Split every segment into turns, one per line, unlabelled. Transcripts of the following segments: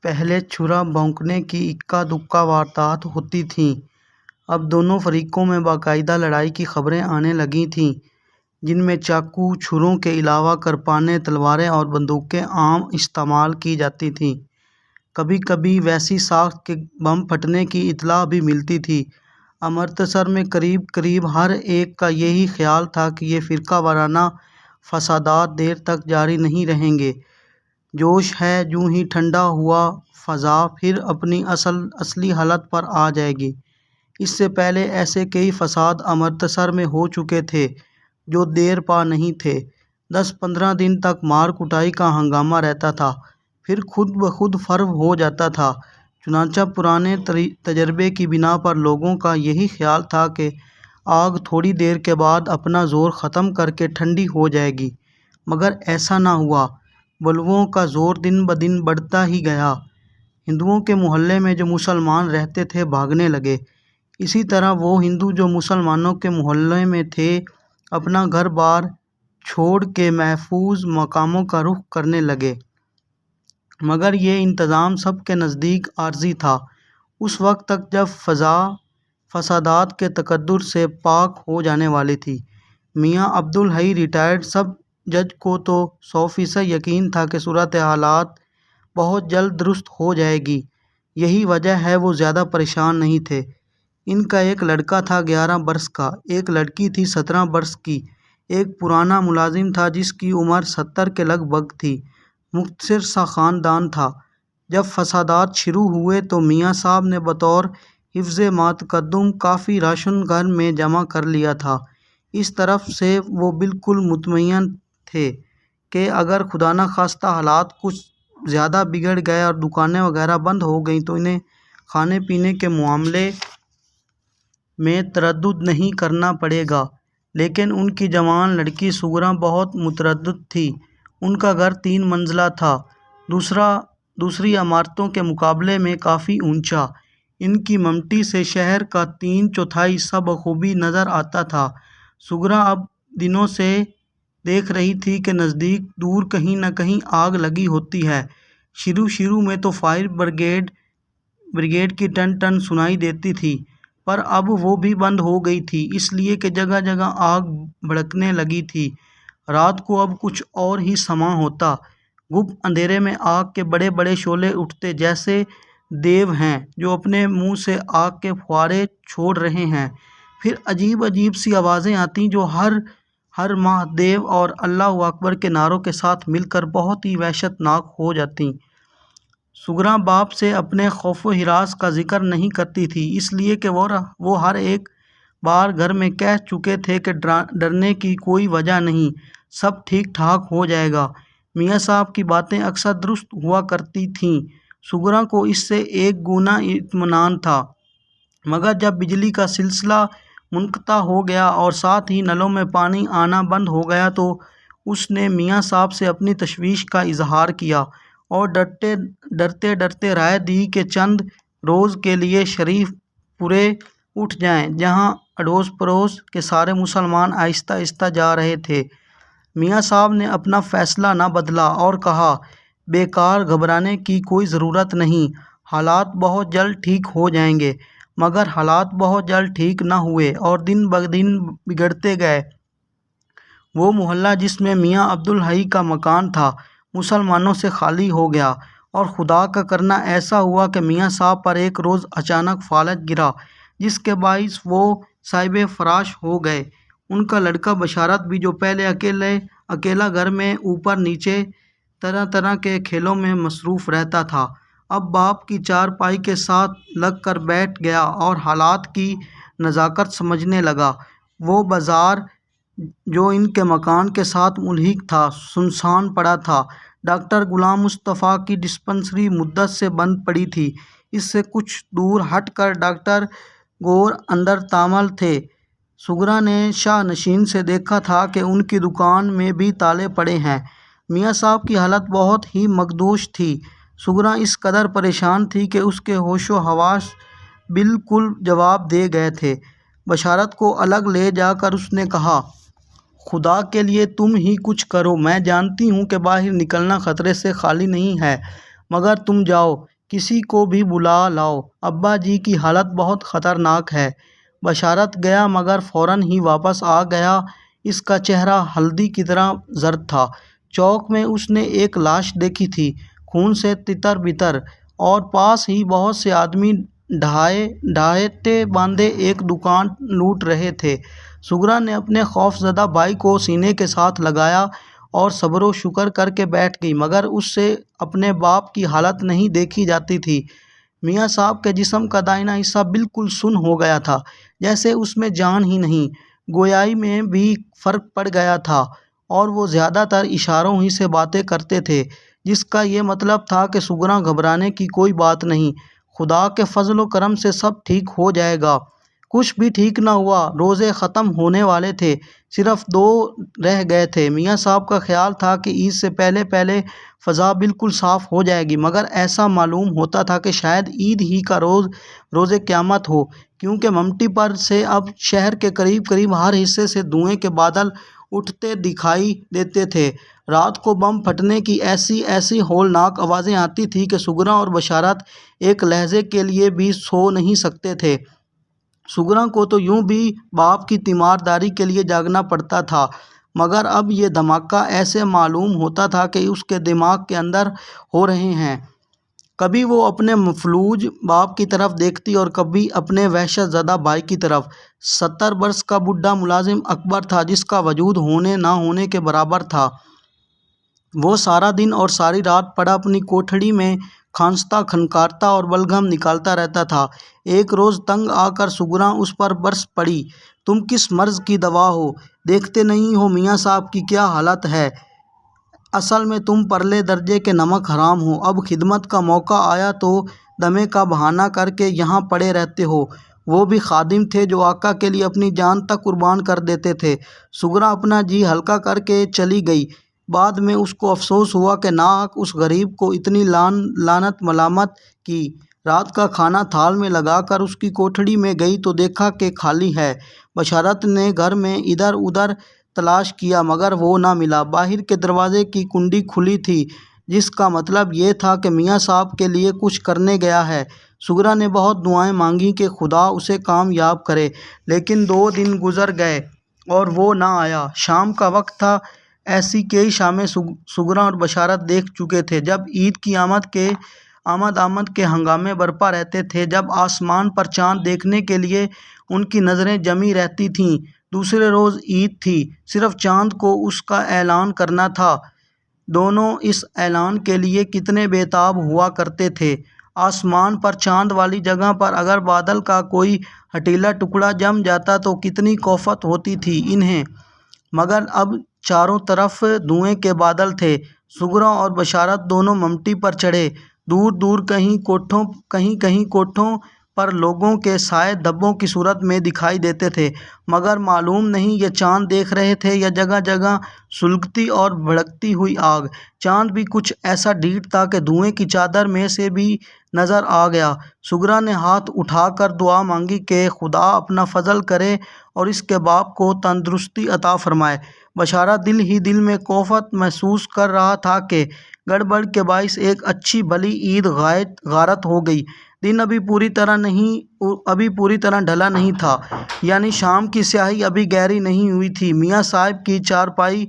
پہلے چھرا بھونکنے کی اکا دکا واردات ہوتی تھیں، اب دونوں فریقوں میں باقاعدہ لڑائی کی خبریں آنے لگی تھیں، جن میں چاقو چھروں کے علاوہ کرپانیں، تلواریں اور بندوقیں عام استعمال کی جاتی تھیں۔ کبھی کبھی ویسی ساخت کے بم پھٹنے کی اطلاع بھی ملتی تھی۔ امرتسر میں قریب قریب ہر ایک کا یہی خیال تھا کہ یہ فرقہ وارانہ فسادات دیر تک جاری نہیں رہیں گے۔ جوش ہے یوں ہی ٹھنڈا ہوا فضا پھر اپنی اصلی حالت پر آ جائے گی۔ اس سے پہلے ایسے کئی فساد امرتسر میں ہو چکے تھے جو دیر پا نہیں تھے۔ 10-15 دن تک مار کٹائی کا ہنگامہ رہتا تھا، پھر خود بخود فرو ہو جاتا تھا۔ چنانچہ پرانے تجربے کی بنا پر لوگوں کا یہی خیال تھا کہ آگ تھوڑی دیر کے بعد اپنا زور ختم کر کے ٹھنڈی ہو جائے گی، مگر ایسا نہ ہوا۔ بلبوں کا زور دن بدن بڑھتا ہی گیا۔ ہندوؤں کے محلے میں جو مسلمان رہتے تھے بھاگنے لگے، اسی طرح وہ ہندو جو مسلمانوں کے محلے میں تھے اپنا گھر بار چھوڑ کے محفوظ مقاموں کا رخ کرنے لگے۔ مگر یہ انتظام سب کے نزدیک عارضی تھا۔ اس وقت تک جب فضا فسادات کے تقدر سے پاک ہو جانے والی تھی۔ میاں عبدالحی ریٹائرڈ سب جج کو تو 100% یقین تھا کہ صورتحالات بہت جلد درست ہو جائے گی، یہی وجہ ہے وہ زیادہ پریشان نہیں تھے۔ ان کا ایک لڑکا تھا 11 برس کا، ایک لڑکی تھی 17 برس کی، ایک پرانا ملازم تھا جس کی عمر 70 کے لگ بھگ تھی۔ مختصر سا خاندان تھا۔ جب فسادات شروع ہوئے تو میاں صاحب نے بطور حفظ ماتقدم کافی راشن گھر میں جمع کر لیا تھا۔ اس طرف سے وہ بالکل مطمئن تھے کہ اگر خدا نخواستہ حالات کچھ زیادہ بگڑ گئے اور دکانیں وغیرہ بند ہو گئیں تو انہیں کھانے پینے کے معاملے میں تردد نہیں کرنا پڑے گا۔ لیکن ان کی جوان لڑکی سگرا بہت متردد تھی۔ ان کا گھر 3 منزلہ تھا، دوسری عمارتوں کے مقابلے میں کافی اونچا۔ ان کی ممٹی سے شہر کا 3/4 حصہ بخوبی نظر آتا تھا۔ سگرا اب دنوں سے دیکھ رہی تھی کہ نزدیک دور کہیں نہ کہیں آگ لگی ہوتی ہے۔ شروع میں تو فائر بریگیڈ کی ٹن ٹن سنائی دیتی تھی، پر اب وہ بھی بند ہو گئی تھی، اس لیے کہ جگہ جگہ آگ بھڑکنے لگی تھی۔ رات کو اب کچھ اور ہی سما ہوتا۔ گپ اندھیرے میں آگ کے بڑے بڑے شعلے اٹھتے جیسے دیو ہیں جو اپنے منہ سے آگ کے پھوارے چھوڑ رہے ہیں۔ پھر عجیب عجیب سی آوازیں آتیں جو ہر مہادیو اور اللہ اکبر کے نعروں کے ساتھ مل کر بہت ہی وحشت ناک ہو جاتیں۔ سگرا باپ سے اپنے خوف و ہراس کا ذکر نہیں کرتی تھی، اس لیے کہ وہ ہر ایک بار گھر میں کہہ چکے تھے کہ ڈرنے کی کوئی وجہ نہیں، سب ٹھیک ٹھاک ہو جائے گا۔ میاں صاحب کی باتیں اکثر درست ہوا کرتی تھیں۔ سگرا کو اس سے ایک گنا اطمینان تھا، مگر جب بجلی کا سلسلہ منقطع ہو گیا اور ساتھ ہی نلوں میں پانی آنا بند ہو گیا تو اس نے میاں صاحب سے اپنی تشویش کا اظہار کیا اور ڈرتے ڈرتے رائے دی کہ چند روز کے لیے شریف پورے اٹھ جائیں جہاں اڑوس پڑوس کے سارے مسلمان آہستہ آہستہ جا رہے تھے۔ میاں صاحب نے اپنا فیصلہ نہ بدلا اور کہا، بیکار گھبرانے کی کوئی ضرورت نہیں، حالات بہت جلد ٹھیک ہو جائیں گے۔ مگر حالات بہت جلد ٹھیک نہ ہوئے اور دن بدن بگڑتے گئے۔ وہ محلہ جس میں میاں عبدالحی کا مکان تھا مسلمانوں سے خالی ہو گیا، اور خدا کا کرنا ایسا ہوا کہ میاں صاحب پر ایک روز اچانک فالج گرا جس کے باعث وہ صاحب فراش ہو گئے۔ ان کا لڑکا بشارت بھی جو پہلے اکیلا گھر میں اوپر نیچے طرح طرح کے کھیلوں میں مصروف رہتا تھا، اب باپ کی چارپائی کے ساتھ لگ کر بیٹھ گیا اور حالات کی نزاکت سمجھنے لگا۔ وہ بازار جو ان کے مکان کے ساتھ ملحق تھا سنسان پڑا تھا۔ ڈاکٹر غلام مصطفیٰ کی ڈسپنسری مدت سے بند پڑی تھی۔ اس سے کچھ دور ہٹ کر ڈاکٹر گور اندر تامل تھے۔ سگرا نے شاہ نشین سے دیکھا تھا کہ ان کی دکان میں بھی تالے پڑے ہیں۔ میاں صاحب کی حالت بہت ہی مخدوش تھی۔ سگرا اس قدر پریشان تھی کہ اس کے ہوش و حواس بالکل جواب دے گئے تھے۔ بشارت کو الگ لے جا کر اس نے کہا، خدا کے لیے تم ہی کچھ کرو، میں جانتی ہوں کہ باہر نکلنا خطرے سے خالی نہیں ہے، مگر تم جاؤ، کسی کو بھی بلا لاؤ، ابا جی کی حالت بہت خطرناک ہے۔ بشارت گیا مگر فوراً ہی واپس آ گیا۔ اس کا چہرہ ہلدی کی طرح زرد تھا۔ چوک میں اس نے ایک لاش دیکھی تھی، خون سے تتر بتر، اور پاس ہی بہت سے آدمی ڈھائیٹے باندھے ایک دکان لوٹ رہے تھے۔ سغرا نے اپنے خوف زدہ بھائی کو سینے کے ساتھ لگایا اور صبر و شکر کر کے بیٹھ گئی، مگر اس سے اپنے باپ کی حالت نہیں دیکھی جاتی تھی۔ میاں صاحب کے جسم کا دائیں حصہ بالکل سن ہو گیا تھا، جیسے اس میں جان ہی نہیں۔ گویائی میں بھی فرق پڑ گیا تھا اور وہ زیادہ تر اشاروں ہی سے باتیں کرتے تھے، جس کا یہ مطلب تھا کہ سغرا گھبرانے کی کوئی بات نہیں، خدا کے فضل و کرم سے سب ٹھیک ہو جائے گا۔ کچھ بھی ٹھیک نہ ہوا۔ روزے ختم ہونے والے تھے، صرف 2 رہ گئے تھے۔ میاں صاحب کا خیال تھا کہ عید سے پہلے پہلے فضا بالکل صاف ہو جائے گی، مگر ایسا معلوم ہوتا تھا کہ شاید عید ہی کا روز قیامت ہو، کیونکہ ممٹی پر سے اب شہر کے قریب قریب ہر حصے سے دھوئیں کے بادل اٹھتے دکھائی دیتے تھے۔ رات کو بم پھٹنے کی ایسی ہولناک آوازیں آتی تھیں کہ سغرا اور بشارت ایک لہجے کے لیے بھی سو نہیں سکتے تھے۔ سغرا کو تو یوں بھی باپ کی تیمارداری کے لیے جاگنا پڑتا تھا، مگر اب یہ دھماکہ ایسے معلوم ہوتا تھا کہ اس کے دماغ کے اندر ہو رہے ہیں۔ کبھی وہ اپنے مفلوج باپ کی طرف دیکھتی اور کبھی اپنے وحشت زدہ بھائی کی طرف۔ 70 برس کا بوڑھا ملازم اکبر تھا، جس کا وجود ہونے نہ ہونے کے برابر تھا۔ وہ سارا دن اور ساری رات پڑا اپنی کوٹھڑی میں کھانستا کھنکارتا اور بلغم نکالتا رہتا تھا۔ ایک روز تنگ آ کر سغرا اس پر برس پڑی۔ تم کس مرض کی دوا ہو؟ دیکھتے نہیں ہو میاں صاحب کی کیا حالت ہے؟ اصل میں تم پرلے درجے کے نمک حرام ہو۔ اب خدمت کا موقع آیا تو دمے کا بہانہ کر کے یہاں پڑے رہتے ہو۔ وہ بھی خادم تھے جو آقا کے لیے اپنی جان تک قربان کر دیتے تھے۔ سغرا اپنا جی ہلکا کر کے چلی گئی۔ بعد میں اس کو افسوس ہوا کہ ناحق اس غریب کو اتنی لعنت ملامت کی۔ رات کا کھانا تھال میں لگا کر اس کی کوٹھڑی میں گئی تو دیکھا کہ خالی ہے۔ بشارت نے گھر میں ادھر ادھر تلاش کیا مگر وہ نہ ملا۔ باہر کے دروازے کی کنڈی کھلی تھی، جس کا مطلب یہ تھا کہ میاں صاحب کے لیے کچھ کرنے گیا ہے۔ سغرا نے بہت دعائیں مانگی کہ خدا اسے کامیاب کرے، لیکن 2 دن گزر گئے اور وہ نہ آیا۔ شام کا وقت تھا۔ ایسی کئی شامیں سغرا اور بشارت دیکھ چکے تھے، جب عید کی آمد کے ہنگامے برپا رہتے تھے، جب آسمان پر چاند دیکھنے کے لیے ان کی نظریں جمی رہتی تھیں۔ دوسرے روز عید تھی، صرف چاند کو اس کا اعلان کرنا تھا۔ دونوں اس اعلان کے لیے کتنے بے تاب ہوا کرتے تھے۔ آسمان پر چاند والی جگہ پر اگر بادل کا کوئی ہٹیلا ٹکڑا جم جاتا تو کتنی کوفت ہوتی تھی انہیں، مگر اب چاروں طرف دھوئیں کے بادل تھے۔ سغرا اور بشارت دونوں ممٹی پر چڑھے۔ دور دور کہیں کوٹھوں پر لوگوں کے سائے دھبوں کی صورت میں دکھائی دیتے تھے، مگر معلوم نہیں یہ چاند دیکھ رہے تھے یا جگہ جگہ سلگتی اور بھڑکتی ہوئی آگ۔ چاند بھی کچھ ایسا ڈھیٹ تھا کہ دھوئیں کی چادر میں سے بھی نظر آ گیا۔ سغرا نے ہاتھ اٹھا کر دعا مانگی کہ خدا اپنا فضل کرے اور اس کے باپ کو تندرستی عطا فرمائے۔ بشارت دل ہی دل میں کوفت محسوس کر رہا تھا کہ گڑبڑ کے باعث ایک اچھی بھلی عید غارت ہو گئی۔ دن ابھی پوری طرح ڈھلا نہیں تھا، یعنی شام کی سیاہی ابھی گہری نہیں ہوئی تھی۔ میاں صاحب کی چارپائی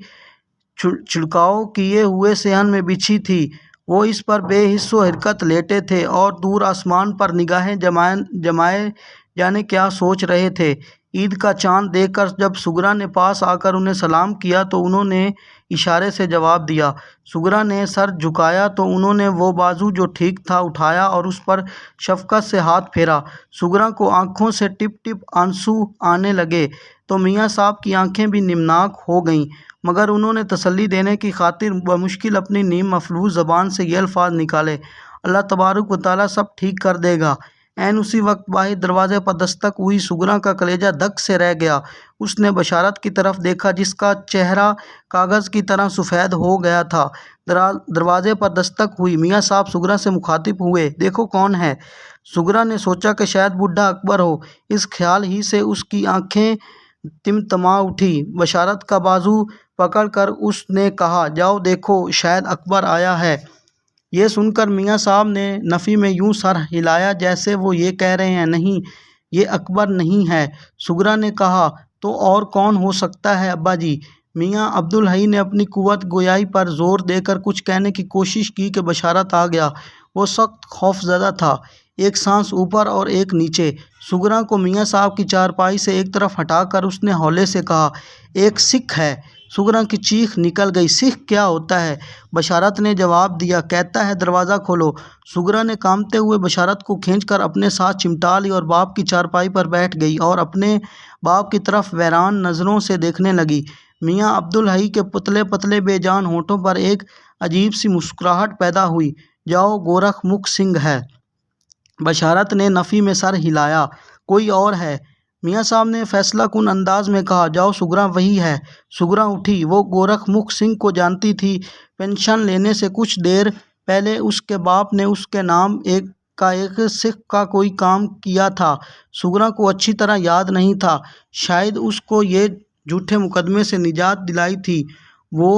چھڑکاؤ کیے ہوئے صحن میں بچھی تھی، وہ اس پر بے حس و حرکت لیٹے تھے اور دور آسمان پر نگاہیں جمائے جانے کیا سوچ رہے تھے۔ عید کا چاند دیکھ کر جب سغرا نے پاس آ کر انہیں سلام کیا تو انہوں نے اشارے سے جواب دیا۔ سغرا نے سر جھکایا تو انہوں نے وہ بازو جو ٹھیک تھا اٹھایا اور اس پر شفقت سے ہاتھ پھیرا۔ سغرا کو آنکھوں سے ٹپ ٹپ آنسو آنے لگے تو میاں صاحب کی آنکھیں بھی نمناک ہو گئیں، مگر انہوں نے تسلی دینے کی خاطر بمشکل اپنی نیم مفلوج زبان سے یہ الفاظ نکالے: اللہ تبارک و تعالیٰ سب ٹھیک کر دے گا۔ عین اسی وقت باہر دروازے پر دستک ہوئی۔ سغرا کا کلیجہ دھک سے رہ گیا۔ اس نے بشارت کی طرف دیکھا، جس کا چہرہ کاغذ کی طرح سفید ہو گیا تھا۔ دروازے پر دستک ہوئی۔ میاں صاحب سغرا سے مخاطب ہوئے: دیکھو کون ہے؟ سغرا نے سوچا کہ شاید بوڑھا اکبر ہو۔ اس خیال ہی سے اس کی آنکھیں تمتما اٹھی۔ بشارت کا بازو پکڑ کر اس نے کہا: جاؤ دیکھو، شاید اکبر آیا ہے۔ یہ سن کر میاں صاحب نے نفی میں یوں سر ہلایا جیسے وہ یہ کہہ رہے ہیں نہیں، یہ اکبر نہیں ہے۔ سغرا نے کہا تو اور کون ہو سکتا ہے ابا جی؟ میاں عبدالحی نے اپنی قوت گویائی پر زور دے کر کچھ کہنے کی کوشش کی کہ بشارت آ گیا۔ وہ سخت خوف زدہ تھا، ایک سانس اوپر اور ایک نیچے۔ سغرا کو میاں صاحب کی چارپائی سے ایک طرف ہٹا کر اس نے ہولے سے کہا، ایک سکھ ہے۔ سغرا کی چیخ نکل گئی، سکھ کیا ہوتا ہے؟ بشارت نے جواب دیا، کہتا ہے دروازہ کھولو۔ سغرا نے کانپتے ہوئے بشارت کو کھینچ کر اپنے ساتھ چمٹا لی اور باپ کی چارپائی پر بیٹھ گئی اور اپنے باپ کی طرف ویران نظروں سے دیکھنے لگی۔ میاں عبدالحی کے پتلے پتلے بے جان ہونٹوں پر ایک عجیب سی مسکراہٹ پیدا ہوئی۔ جاؤ، گورکھ مکھ سنگھ ہے۔ بشارت نے نفی میں سر ہلایا، کوئی اور ہے؟ میاں صاحب نے فیصلہ کن انداز میں کہا، جاؤ سغرا وہی ہے۔ سغرا اٹھی، وہ گورکھ مکھ سنگھ کو جانتی تھی۔ پینشن لینے سے کچھ دیر پہلے اس کے باپ نے اس کے نام ایک سکھ کا کوئی کام کیا تھا۔ سغرا کو اچھی طرح یاد نہیں تھا، شاید اس کو یہ جھوٹے مقدمے سے نجات دلائی تھی۔ وہ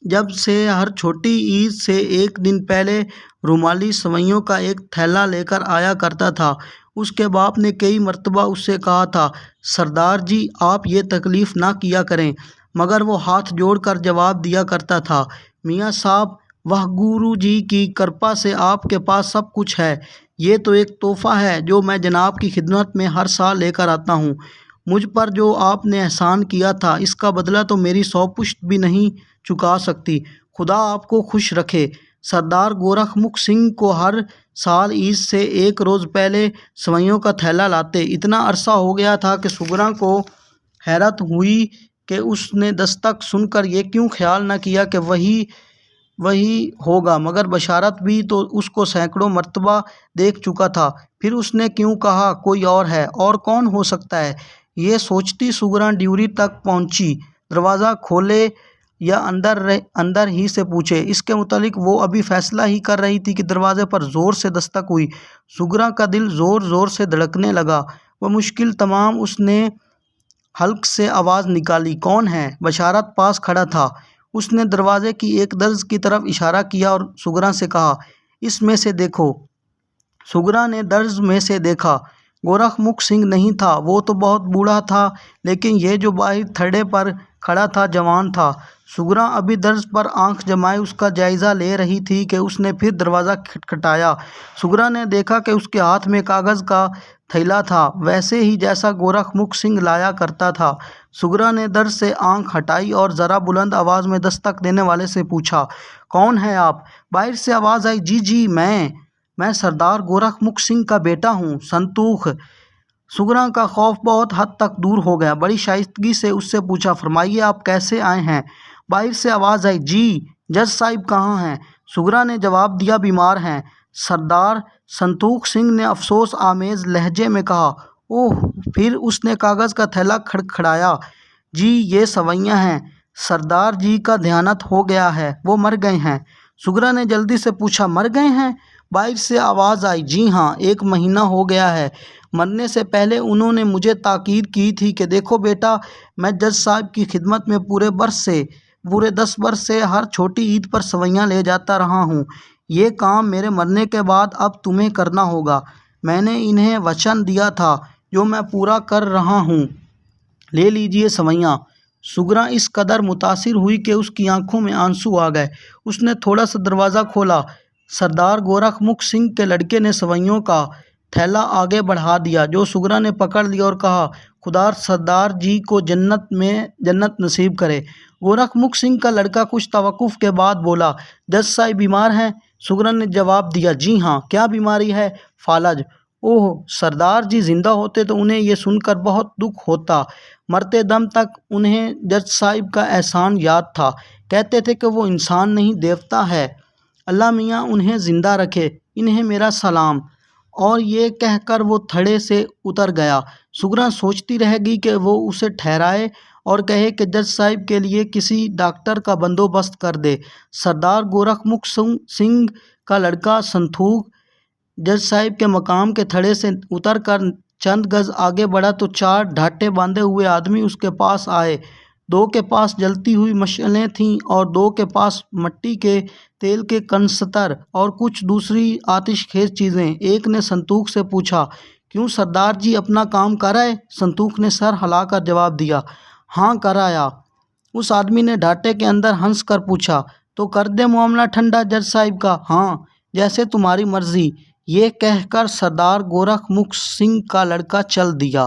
جب سے ہر چھوٹی عید سے ایک دن پہلے رومالی سوئیوں کا ایک تھیلا لے کر آیا کرتا تھا۔ اس کے باپ نے کئی مرتبہ اس سے کہا تھا، سردار جی آپ یہ تکلیف نہ کیا کریں، مگر وہ ہاتھ جوڑ کر جواب دیا کرتا تھا، میاں صاحب واہ گورو جی کی کرپا سے آپ کے پاس سب کچھ ہے۔ یہ تو ایک تحفہ ہے جو میں جناب کی خدمت میں ہر سال لے کر آتا ہوں۔ مجھ پر جو آپ نے احسان کیا تھا اس کا بدلہ تو میری 100 پشت بھی نہیں چکا سکتی۔ خدا آپ کو خوش رکھے۔ سردار گورکھ مکھ سنگھ کو ہر سال عید سے ایک روز پہلے سوئیوں کا تھیلا لاتے۔ اتنا عرصہ ہو گیا تھا کہ سغرا کو حیرت ہوئی کہ اس نے دستک سن کر یہ کیوں خیال نہ کیا کہ وہی ہوگا، مگر بشارت بھی تو اس کو سینکڑوں مرتبہ دیکھ چکا تھا۔ پھر اس نے کیوں کہا کوئی اور ہے؟ اور کون ہو سکتا ہے؟ یہ سوچتی سغرا ڈیوری تک پہنچی۔ دروازہ کھولے یا اندر ہی سے پوچھے، اس کے متعلق وہ ابھی فیصلہ ہی کر رہی تھی کہ دروازے پر زور سے دستک ہوئی۔ سغرا کا دل زور زور سے دھڑکنے لگا۔ وہ مشکل تمام اس نے حلق سے آواز نکالی، کون ہے؟ بشارت پاس کھڑا تھا۔ اس نے دروازے کی ایک درز کی طرف اشارہ کیا اور سغرا سے کہا، اس میں سے دیکھو۔ سغرا نے درز میں سے دیکھا، گورکھ مکھ سنگھ نہیں تھا۔ وہ تو بہت بوڑھا تھا، لیکن یہ جو باہر تھڑے پر کھڑا تھا جوان تھا۔ سغرا ابھی درز پر آنکھ جمائے اس کا جائزہ لے رہی تھی کہ اس نے پھر دروازہ کھٹکھٹایا۔ سغرا نے دیکھا کہ اس کے ہاتھ میں کاغذ کا تھیلا تھا، ویسے ہی جیسا گورکھ مکھ سنگھ لایا کرتا تھا۔ سغرا نے درز سے آنکھ ہٹائی اور ذرا بلند آواز میں دستک دینے والے سے پوچھا، کون ہیں آپ؟ باہر سے آواز آئی، جی میں سردار گورکھ مکھ سنگھ کا بیٹا ہوں، سنتوخ۔ سغرا کا خوف بہت حد تک دور ہو گیا، بڑی شائستگی سے اس سے پوچھا، فرمائیے آپ کیسے آئے ہیں؟ باہر سے آواز آئی، جی جج صاحب کہاں ہیں؟ سغرا نے جواب دیا، بیمار ہیں۔ سردار سنتوخ سنگھ نے افسوس آمیز لہجے میں کہا، اوہ۔ پھر اس نے کاغذ کا تھیلا کھڑکھڑایا، جی یہ سوئیاں ہیں، سردار جی کا دیہانت ہو گیا ہے، وہ مر گئے ہیں۔ سغرا نے جلدی سے پوچھا، مر گئے ہیں؟ باہر سے آواز آئی، جی ہاں، 1 مہینہ ہو گیا ہے۔ مرنے سے پہلے انہوں نے مجھے تاکید کی تھی کہ دیکھو بیٹا، میں جج صاحب کی خدمت میں پورے 10 برس سے ہر چھوٹی عید پر سوئیاں لے جاتا رہا ہوں۔ یہ کام میرے مرنے کے بعد اب تمہیں کرنا ہوگا۔ میں نے انہیں وچن دیا تھا جو میں پورا کر رہا ہوں۔ لے لیجیے سوئیاں۔ سغرا اس قدر متاثر ہوئی کہ اس کی آنکھوں میں آنسو آ گئے۔ اس نے تھوڑا سا دروازہ کھولا۔ سردار گورکھ مکھ سنگھ کے لڑکے نے سوئیوں کا تھیلا آگے بڑھا دیا، جو سغرا نے پکڑ لیا اور کہا، خدا سردار جی کو جنت نصیب کرے۔ گورکھ مکھ سنگھ کا لڑکا کچھ توقف کے بعد بولا، جج صاحب بیمار ہیں؟ سغرا نے جواب دیا، جی ہاں۔ کیا بیماری ہے؟ فالج۔ اوہ، سردار جی زندہ ہوتے تو انہیں یہ سن کر بہت دکھ ہوتا۔ مرتے دم تک انہیں جج صاحب کا احسان یاد تھا، کہتے تھے کہ وہ انسان نہیں دیوتا ہے، اللہ میاں انہیں زندہ رکھے، انہیں میرا سلام۔ اور یہ کہہ کر وہ تھڑے سے اتر گیا۔ سغرا سوچتی رہ گئی کہ وہ اسے ٹھہرائے اور کہے کہ جج صاحب کے لیے کسی ڈاکٹر کا بندوبست کر دے۔ سردار گورکھ مکھ سنگھ کا لڑکا سنتوخ جج صاحب کے مقام کے تھڑے سے اتر کر چند گز آگے بڑھا تو 4 ڈھاٹے باندھے ہوئے آدمی اس کے پاس آئے۔ دو کے پاس جلتی ہوئی مشعلیں تھیں اور دو کے پاس مٹی کے تیل کے کنستر اور کچھ دوسری آتش خیز چیزیں۔ ایک نے سنتوق سے پوچھا، کیوں سردار جی اپنا کام کر آئے؟ سنتوق نے سر ہلا کر جواب دیا، ہاں کر آیا۔ اس آدمی نے ڈھاٹے کے اندر ہنس کر پوچھا، تو کر دے معاملہ ٹھنڈا جج صاحب کا؟ ہاں جیسے تمہاری مرضی۔ یہ کہہ کر سردار گورکھ مکھ سنگھ کا لڑکا چل دیا۔